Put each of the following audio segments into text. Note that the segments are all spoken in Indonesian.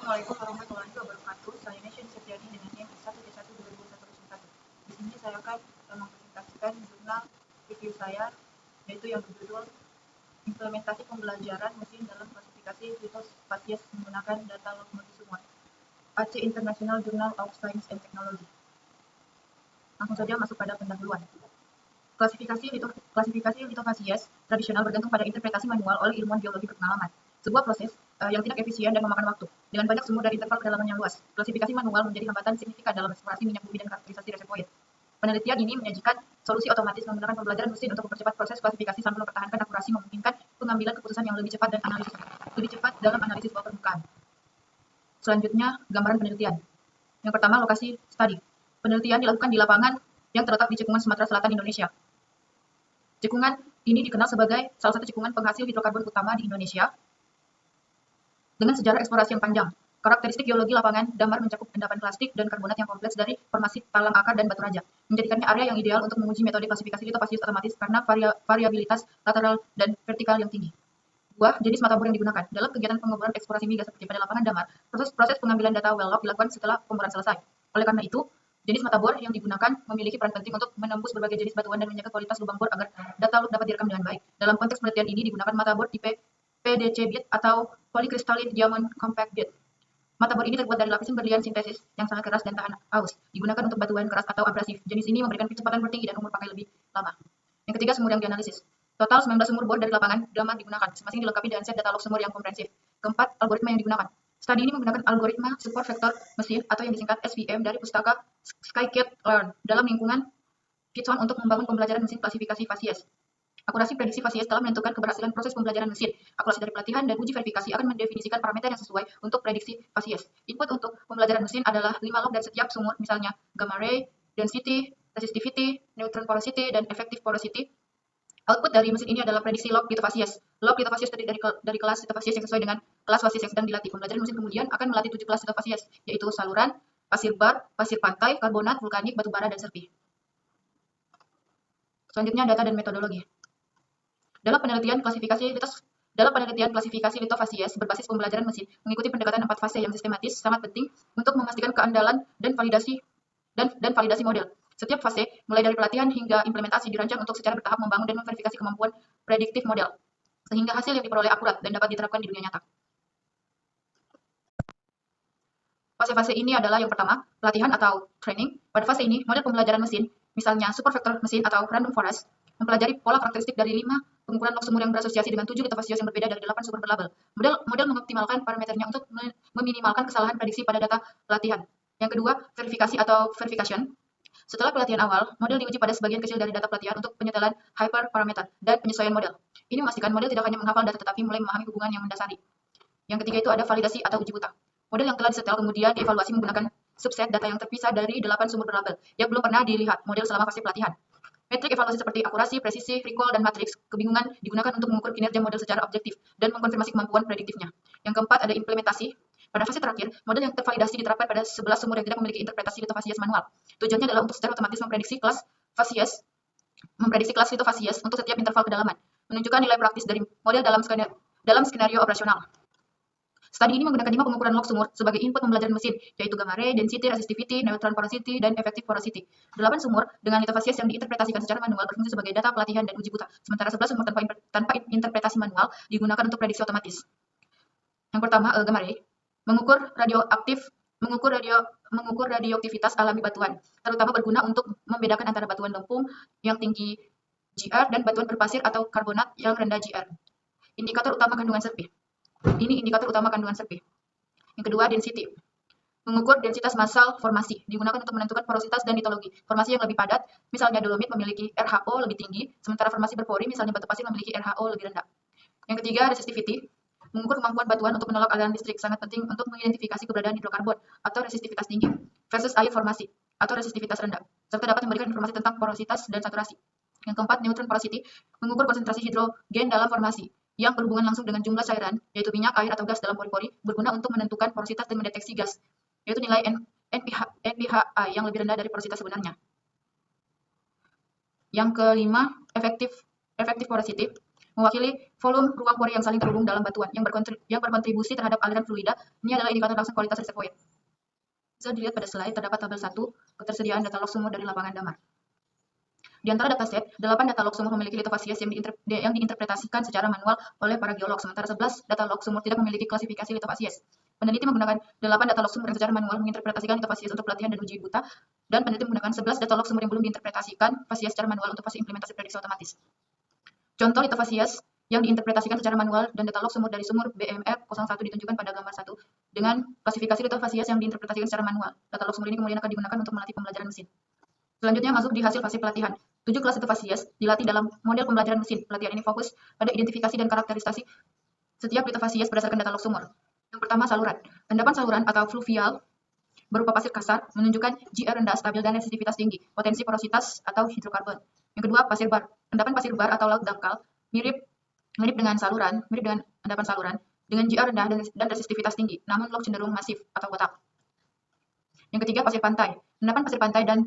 Assalamualaikum warahmatullahi wabarakatuh. Saya Nesya Setiani dengan NIM 1C1 2021. Di sini saya akan mempresentasikan jurnal review saya, yaitu yang berjudul Implementasi Pembelajaran Mesin dalam Klasifikasi Lithospasies Menggunakan Data Lokomotif Semua, AC International Journal of Science and Technology. Langsung saja masuk pada pendahuluan. Klasifikasi litofasies tradisional bergantung pada interpretasi manual oleh ilmuwan geologi berpengalaman. Sebuah proses yang tidak efisien dan memakan waktu, dengan banyak sumur dari interval kedalaman yang luas. Klasifikasi manual menjadi hambatan signifikan dalam eksplorasi minyak bumi dan karakterisasi reservoir. Penelitian ini menyajikan solusi otomatis menggunakan pembelajaran mesin untuk mempercepat proses klasifikasi sambil mempertahankan akurasi, memungkinkan pengambilan keputusan yang lebih cepat dan lebih cepat dalam analisis bawah permukaan. Selanjutnya, gambaran penelitian. Yang pertama, lokasi studi. Penelitian dilakukan di lapangan yang terletak di Cekungan, Sumatera Selatan, Indonesia. Cekungan ini dikenal sebagai salah satu cekungan penghasil hidrokarbon utama di Indonesia dengan sejarah eksplorasi yang panjang. Karakteristik geologi lapangan damar mencakup endapan plastik dan karbonat yang kompleks dari formasi talang akar dan batu raja, menjadikannya area yang ideal untuk menguji metode klasifikasi litofasies otomatis karena variabilitas lateral dan vertikal yang tinggi. Dua, jenis mata bor yang digunakan. Dalam kegiatan pengeboran eksplorasi migas seperti pada lapangan damar, proses pengambilan data well log dilakukan setelah pemboran selesai. Oleh karena itu, jenis mata bor yang digunakan memiliki peran penting untuk menembus berbagai jenis batuan dan menjaga kualitas lubang bor agar data log dapat direkam dengan baik. Dalam konteks penelitian ini digunakan mata bor tipe PDC bit atau Polycrystalline Diamond Compact bit. Mata bor ini terbuat dari lapisan berlian sintesis yang sangat keras dan tahan aus. Digunakan untuk batuan keras atau abrasif. Jenis ini memberikan kecepatan tertinggi dan umur pakai lebih lama. Yang ketiga, sumur yang dianalisis. Total 19 sumur bor dari lapangan damar digunakan, masing-masing dilengkapi dengan set data log sumur yang komprehensif. Keempat, algoritma yang digunakan. Studi ini menggunakan algoritma support vector mesin atau yang disingkat SVM dari pustaka Scikit-learn dalam lingkungan Python untuk membangun pembelajaran mesin klasifikasi fasies. Akurasi prediksi fasies telah menentukan keberhasilan proses pembelajaran mesin. Akurasi dari pelatihan dan uji verifikasi akan mendefinisikan parameter yang sesuai untuk prediksi fasies. Input untuk pembelajaran mesin adalah 5 log dari setiap sumur, misalnya gamma ray, density, resistivity, neutron porosity, dan effective porosity. Output dari mesin ini adalah prediksi log litofasies. Log litofasies terdiri dari kelas litofasies yang sesuai dengan kelas fasies yang sedang dilatih. Pembelajaran mesin kemudian akan melatih 7 kelas litofasies, yaitu saluran, pasir bar, pasir pantai, karbonat, vulkanik, batu bara, dan serpih. Selanjutnya, data dan metodologi. Dalam penelitian klasifikasi litofasies berbasis pembelajaran mesin mengikuti pendekatan 4 fase yang sistematis sangat penting untuk memastikan keandalan dan validasi model. Setiap fase, mulai dari pelatihan hingga implementasi, dirancang untuk secara bertahap membangun dan memverifikasi kemampuan prediktif model, sehingga hasil yang diperoleh akurat dan dapat diterapkan di dunia nyata. Fase-fase ini adalah yang pertama, pelatihan atau training. Pada fase ini, model pembelajaran mesin, misalnya super vector mesin atau random forest, mempelajari pola karakteristik dari 5 pengukuran log sumur yang berasosiasi dengan 7 litofasies yang berbeda dari 8 sumber berlabel. Model mengoptimalkan parameternya untuk meminimalkan kesalahan prediksi pada data pelatihan. Yang kedua, verifikasi atau verification. Setelah pelatihan awal, model diuji pada sebagian kecil dari data pelatihan untuk penyetelan hyperparameter dan penyesuaian model. Ini memastikan model tidak hanya menghafal data tetapi mulai memahami hubungan yang mendasari. Yang ketiga itu ada validasi atau uji buta. Model yang telah disetel kemudian dievaluasi menggunakan subset data yang terpisah dari 8 sumber berlabel yang belum pernah dilihat model selama fase pelatihan. Metrik evaluasi seperti akurasi, presisi, recall, dan matriks kebingungan digunakan untuk mengukur kinerja model secara objektif dan mengkonfirmasi kemampuan prediktifnya. Yang keempat ada implementasi. Pada fase terakhir, model yang tervalidasi diterapkan pada 11 sumur yang tidak memiliki interpretasi litofasies manual. Tujuannya adalah untuk secara otomatis memprediksi kelas litofasies untuk setiap interval kedalaman, menunjukkan nilai praktis dari model dalam skenario operasional. Studi ini menggunakan 5 pengukuran log sumur sebagai input pembelajaran mesin, yaitu gamma ray, density, resistivity, neutron porosity, dan effective porosity. 8 sumur dengan litofasies yang diinterpretasikan secara manual berfungsi sebagai data pelatihan dan uji buta, sementara 11 sumur tanpa interpretasi manual digunakan untuk prediksi otomatis. Yang pertama, gamma ray, mengukur radioaktivitas alami batuan, terutama berguna untuk membedakan antara batuan lempung yang tinggi GR dan batuan berpasir atau karbonat yang rendah GR. Indikator utama kandungan serpih. Ini indikator utama kandungan serpih. Yang kedua, density. Mengukur densitas massal formasi, digunakan untuk menentukan porositas dan litologi. Formasi yang lebih padat, misalnya dolomit memiliki RHO lebih tinggi, sementara formasi berpori, misalnya batu pasir memiliki RHO lebih rendah. Yang ketiga, resistivity. Mengukur kemampuan batuan untuk menolak aliran listrik, sangat penting untuk mengidentifikasi keberadaan hidrokarbon atau resistivitas tinggi versus air formasi atau resistivitas rendah, serta dapat memberikan informasi tentang porositas dan saturasi. Yang keempat, neutron porosity. Mengukur konsentrasi hidrogen dalam formasi yang berhubungan langsung dengan jumlah cairan, yaitu minyak, air, atau gas dalam pori-pori, berguna untuk menentukan porositas dan mendeteksi gas, yaitu nilai NPHI yang lebih rendah dari porositas sebenarnya. Yang kelima, effective porosity. mewakili volume ruang pori yang saling terhubung dalam batuan yang berkontribusi terhadap aliran fluida. Ini adalah indikator langsung kualitas reservoir. Bisa dilihat pada slide, terdapat tabel 1, ketersediaan data log sumur dari lapangan Damar. Di antara dataset, 8 data log sumur memiliki litofasies yang diinterpretasikan secara manual oleh para geolog, sementara 11 data log sumur tidak memiliki klasifikasi litofasies. Peneliti menggunakan 8 data log sumur yang secara manual menginterpretasikan litofasies untuk pelatihan dan uji buta, dan peneliti menggunakan 11 data log sumur yang belum diinterpretasikan fasies secara manual untuk fase implementasi prediksi otomatis. Contoh litofasies yang diinterpretasikan secara manual dan data log sumur dari sumur BMR01 ditunjukkan pada gambar 1 dengan klasifikasi litofasies yang diinterpretasikan secara manual. Data log sumur ini kemudian akan digunakan untuk melatih pembelajaran mesin. Selanjutnya masuk di hasil fase pelatihan. 7 kelas litofasies dilatih dalam model pembelajaran mesin. Pelatihan ini fokus pada identifikasi dan karakterisasi setiap litofasies berdasarkan data log sumur. Yang pertama, saluran. Endapan saluran atau fluvial berupa pasir kasar menunjukkan GR rendah, stabil, dan resistivitas tinggi, potensi porositas atau hidrokarbon. Yang kedua, pasir bar. Endapan pasir bar atau laut dangkal mirip dengan endapan saluran dengan GR rendah dan resistivitas tinggi, namun log cenderung masif atau kotak. Yang ketiga, pasir pantai. Endapan pasir pantai dan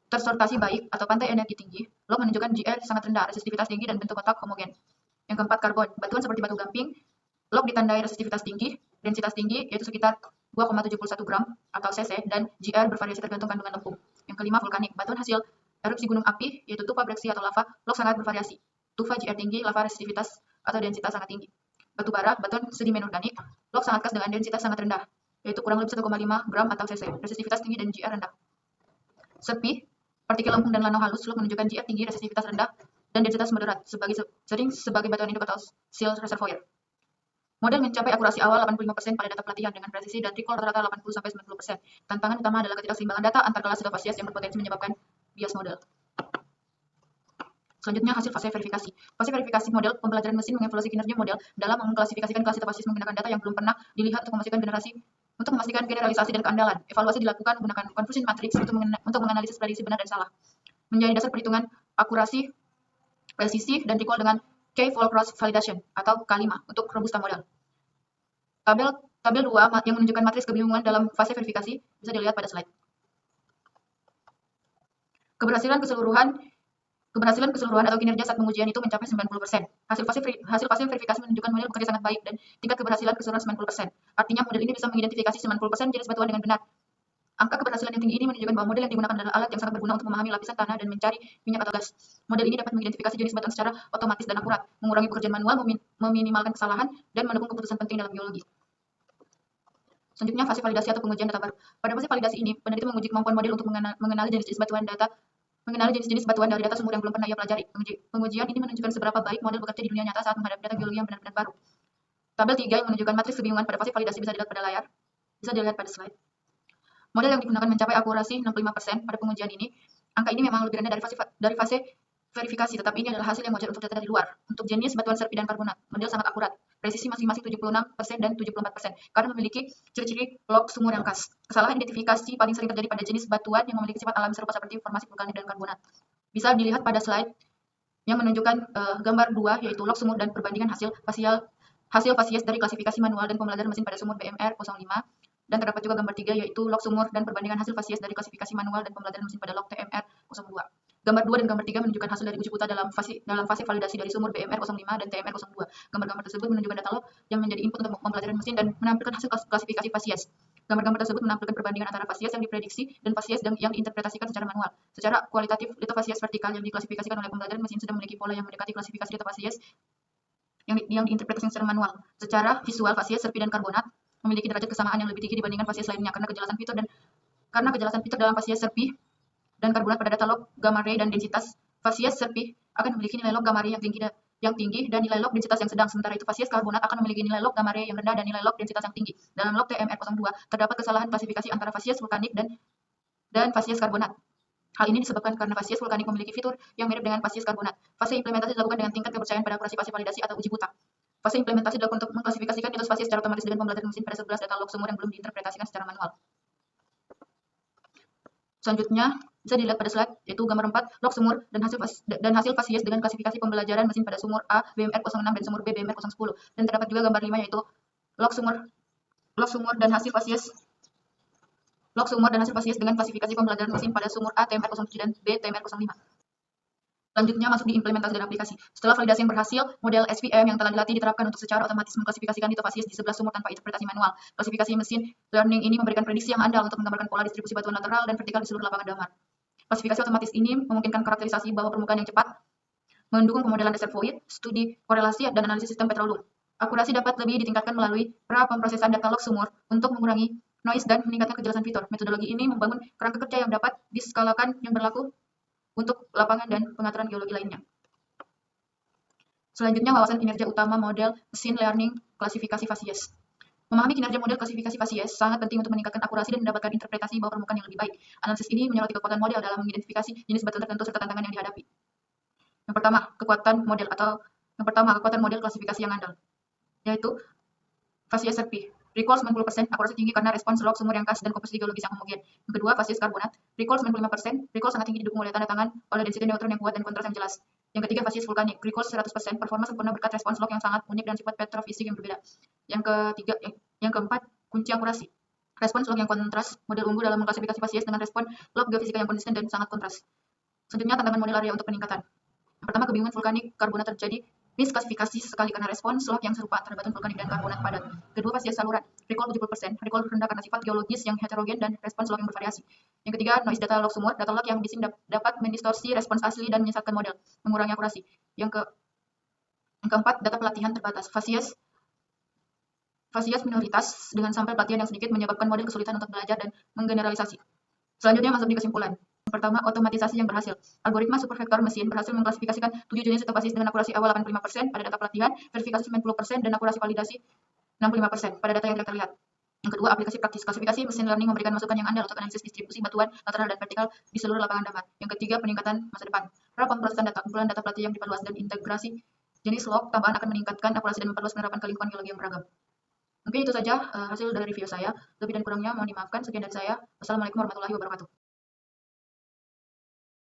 tersortasi baik atau pantai energi tinggi, log menunjukkan GR sangat rendah, resistivitas tinggi, dan bentuk kotak homogen. Yang keempat, karbon. Batuan seperti batu gamping, log ditandai resistivitas tinggi, densitas tinggi, yaitu sekitar 2,71 gram atau cc, dan GR bervariasi tergantung kandungan lempung. Yang kelima, vulkanik. Batuan hasil erupsi gunung api, yaitu tufa breksi atau lava, log sangat bervariasi. Tufa GR tinggi, lava resistivitas atau densitas sangat tinggi. Batu bara, batuan sedimen organik, log sangat khas dengan densitas sangat rendah, yaitu kurang lebih 1,5 gram atau cc, resistivitas tinggi dan GR rendah. Serpi, partikel lempung dan lano halus, log menunjukkan GR tinggi, resistivitas rendah, dan densitas moderat, sering sebagai batuan induk atau sill reservoir. Model mencapai akurasi awal 85% pada data pelatihan dengan presisi dan recall rata-rata 80-90%. Tantangan utama adalah ketidakseimbangan data antar kelas litofasies yang berpotensi menyebabkan bias model. Selanjutnya, hasil fase verifikasi. Fase verifikasi model pembelajaran mesin mengevaluasi kinerja model dalam mengklasifikasikan kelas litofasies menggunakan data yang belum pernah dilihat untuk memastikan generalisasi dan keandalan. Evaluasi dilakukan menggunakan confusion matrix untuk menganalisis prediksi benar dan salah. Menjadi dasar perhitungan akurasi, presisi, dan recall dengan K-fold cross validation atau K5 untuk robusta model. Tabel 2 yang menunjukkan matriks kebingungan dalam fase verifikasi bisa dilihat pada slide. Keberhasilan keseluruhan atau kinerja saat pengujian itu mencapai 90%. Hasil fase verifikasi menunjukkan model bekerja sangat baik dan tingkat keberhasilan keseluruhan 90%. Artinya model ini bisa mengidentifikasi 90% jenis batuan dengan benar. Angka keberhasilan yang tinggi ini menunjukkan bahwa model yang digunakan adalah alat yang sangat berguna untuk memahami lapisan tanah dan mencari minyak atau gas. Model ini dapat mengidentifikasi jenis batuan secara otomatis dan akurat, mengurangi pekerjaan manual, meminimalkan kesalahan, dan mendukung keputusan penting dalam geologi. Selanjutnya, fase validasi atau pengujian data baru. Pada fase validasi ini, peneliti menguji kemampuan model untuk mengenali jenis-jenis batuan dari data sumur yang belum pernah ia pelajari. Pengujian ini menunjukkan seberapa baik model bekerja di dunia nyata saat menghadapi data geologi yang benar-benar baru. Tabel 3 yang menunjukkan matriks kebingungan pada fase validasi bisa dilihat pada layar. Bisa dilihat pada slide. Model yang digunakan mencapai akurasi 65% pada pengujian ini. Angka ini memang lebih rendah dari fase verifikasi, tetapi ini adalah hasil yang wajar untuk data dari luar. Untuk jenis batuan serpi dan karbonat, model sangat akurat. Presisi masing-masing 76% dan 74%, karena memiliki ciri-ciri log sumur yang khas. Kesalahan identifikasi paling sering terjadi pada jenis batuan yang memiliki sifat alami serupa seperti formasi vulkanik dan karbonat. Bisa dilihat pada slide yang menunjukkan gambar 2, yaitu log sumur dan perbandingan hasil fasies dari klasifikasi manual dan pembelajaran mesin pada sumur BMR05. Dan terdapat juga gambar 3, yaitu log sumur dan perbandingan hasil fasies dari klasifikasi manual dan pembelajaran mesin pada log TMR02. Gambar 2 dan gambar 3 menunjukkan hasil dari uji buta dalam fase validasi dari sumur BMR05 dan TMR02. Gambar-gambar tersebut menunjukkan data log yang menjadi input untuk pembelajaran mesin dan menampilkan hasil klasifikasi fasies. Gambar-gambar tersebut menampilkan perbandingan antara fasies yang diprediksi dan fasies yang diinterpretasikan secara manual. Secara kualitatif, litofasies vertikal yang diklasifikasikan oleh pembelajaran mesin sudah memiliki pola yang mendekati klasifikasi litofasies yang diinterpretasikan secara manual. Secara visual, fasies serpi dan karbonat memiliki derajat kesamaan yang lebih tinggi dibandingkan fasies lainnya karena kejelasan fitur dalam fasies serpi dan karbonat pada data log gamma ray dan densitas. Fasies serpi akan memiliki nilai log gamma ray yang tinggi dan nilai log densitas yang sedang, sementara itu fasies karbonat akan memiliki nilai log gamma ray yang rendah dan nilai log densitas yang tinggi. Dalam log TMR02 terdapat kesalahan klasifikasi antara fasies vulkanik dan fasies karbonat. Hal ini disebabkan karena fasies vulkanik memiliki fitur yang mirip dengan fasies karbonat. Fase implementasi dilakukan dengan tingkat kepercayaan pada akurasi fase validasi atau uji buta. Fase implementasi dilakukan untuk mengklasifikasikan jenis fasies secara otomatis dengan pembelajaran mesin pada 11 data log sumur yang belum diinterpretasikan secara manual. Selanjutnya, bisa dilihat pada slide, yaitu gambar 4, log sumur dan hasil fasies dengan klasifikasi pembelajaran mesin pada sumur A BMR06 dan sumur B BMR010. Dan terdapat juga gambar 5, yaitu log sumur dan hasil fasies dengan klasifikasi pembelajaran mesin pada sumur A TMR07 dan B TMR05. Selanjutnya masuk di implementasi dan aplikasi. Setelah validasi yang berhasil, model SVM yang telah dilatih diterapkan untuk secara otomatis mengklasifikasikan litofasies di 11 sumur tanpa interpretasi manual. Klasifikasi mesin learning ini memberikan prediksi yang andal untuk menggambarkan pola distribusi batuan lateral dan vertikal di seluruh lapangan damar. Klasifikasi otomatis ini memungkinkan karakterisasi bawah permukaan yang cepat, mendukung pemodelan reservoir, studi korelasi, dan analisis sistem petroleum. Akurasi dapat lebih ditingkatkan melalui pra-pemrosesan data log sumur untuk mengurangi noise dan meningkatkan kejelasan fitur. Metodologi ini membangun kerangka kerja yang dapat diskalakan yang berlaku untuk lapangan dan pengaturan geologi lainnya. Selanjutnya, wawasan kinerja utama model machine learning klasifikasi fasies. Memahami kinerja model klasifikasi fasies sangat penting untuk meningkatkan akurasi dan mendapatkan interpretasi bawah permukaan yang lebih baik. Analisis ini menyoroti kekuatan model dalam mengidentifikasi jenis batuan tertentu serta tantangan yang dihadapi. Yang pertama, kekuatan model klasifikasi yang andal, yaitu fasies SRP. Recall 90%, akurasi tinggi karena respons log sumur yang khas dan komposisi geologis yang homogen. Yang kedua, fasies karbonat. Recall 95%, recall sangat tinggi didukung oleh tanda tangan oleh density neutron yang kuat dan kontras yang jelas. Yang ketiga, fasies vulkanik. Recall 100%, performa sempurna berkat respons log yang sangat unik dan sifat petrofisik yang berbeda. Yang keempat, kunci akurasi. Respons log yang kontras, model unggul dalam mengklasifikasi fasies dengan respon log geofisika yang konsisten dan sangat kontras. Selanjutnya, tantangan model area untuk peningkatan. Yang pertama, kebingungan vulkanik karbonat terjadi misklasifikasi sekali karena respons log yang serupa antara batuan vulkanik dan karbonat padat. Kedua, fasies saluran. Recall 70%, recall rendah karena sifat geologis yang heterogen dan respons log yang bervariasi. Yang ketiga, noise data log sumur. Data log yang bising dapat mendistorsi respons asli dan menyesatkan model, mengurangi akurasi. Yang keempat, data pelatihan terbatas. Fasies minoritas dengan sampel pelatihan yang sedikit menyebabkan model kesulitan untuk belajar dan menggeneralisasi. Selanjutnya masuk di kesimpulan. Yang pertama, otomatisasi yang berhasil. Algoritma supervektor mesin berhasil mengklasifikasikan 7 jenis litofasies dengan akurasi awal 85% pada data pelatihan, verifikasi 90%, dan akurasi validasi 65% pada data yang tidak terlihat. Yang kedua, aplikasi praktis. Klasifikasi mesin learning memberikan masukan yang andal untuk analisis distribusi batuan lateral dan vertikal di seluruh lapangan damar. Yang ketiga, peningkatan masa depan. Pemrosesan data, kumpulan data pelatihan yang diperluas dan integrasi jenis log tambahan akan meningkatkan akurasi dan memperluas penerapan ke lingkungan geologi yang beragam. Mungkin itu saja hasil dari review saya. Lebih dan kurangnya mohon dimaafkan. Sekian dari saya. Wassalamualaikum warahmatullahi wabarakatuh.